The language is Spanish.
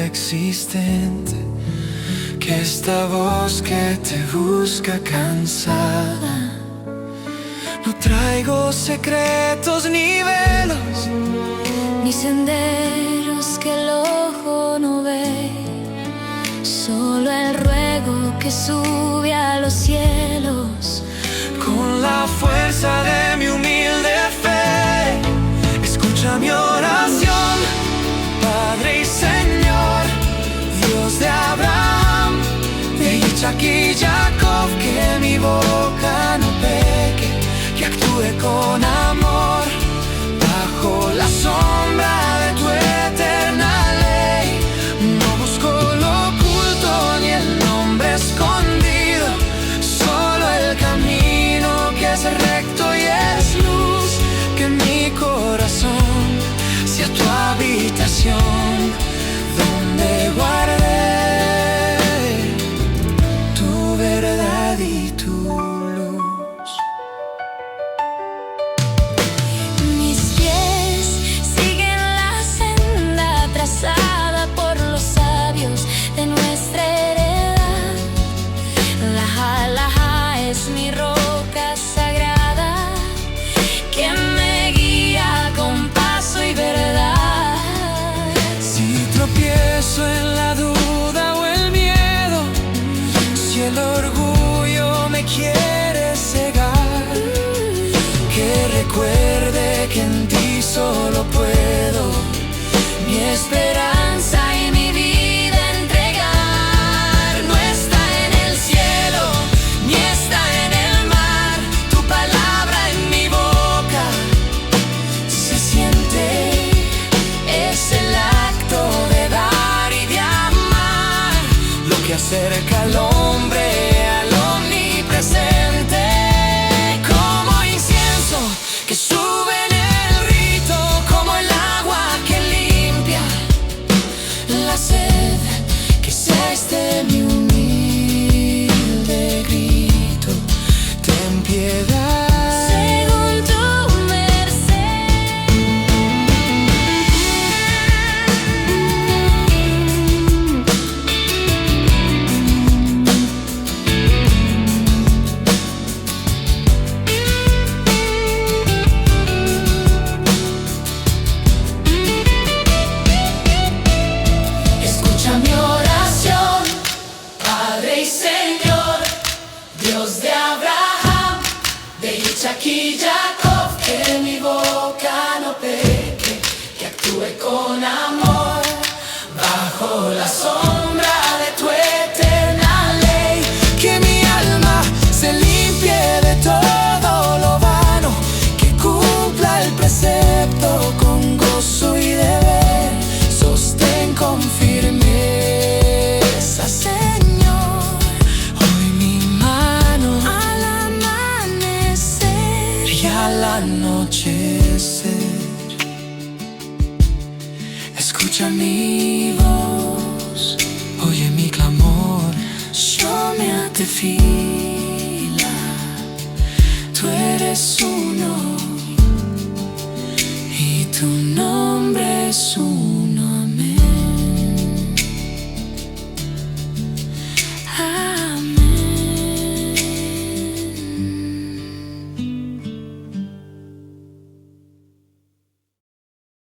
existente, que esta voz que te busca cansada. No traigo secretos ni velos, ni senderos que el ojo no ve, solo el ruego que sube a los cielos. Con la fuerza de mi humilde fe, escucha mi oración, Padre y Señor, Dios de Abraham, de Isaac y Jacob, que mi boca no peque, que actúe con amor, bajo la sombra de tu eterna ley. No busco lo oculto ni el nombre escondido, solo el camino que es recto y es luz. Que mi corazón sea tu habitación, donde guardé tu verdad y tu luz. Mis pies siguen la senda trazada por los sabios de nuestra heredad. La es mi roca sagrada, que me guía con paso y verdad. Si tropiezo en la duda o el miedo, si el orgullo me quiere cegar, que recuerde que en ti solo puedo mi esperanza y mi vida entregar. No está en el cielo ni está en el mar, tu palabra en mi boca se siente. Es el acto de dar y de amar, lo que acerca al hombre al omnipresente. Como incienso que sube en el rito, como el agua que limpia la sed, que sea este mi humilde grito. Ten piedad. Según tu merced. Escucha mi oración, Padre y Señor, Dios de Abraham, de Isaac y Jacob, que mi boca no peque, que actúe con amor, bajo la sombra de tu eterna ley. Que mi alma se limpie de todo lo vano, que cumpla el precepto con gozo y deber. Sostén con firmeza, Señor, hoy mi mano al amanecer y al anochecer. Escucha mi voz, oye mi clamor, yo me atefila, tú eres uno y tu nombre es uno.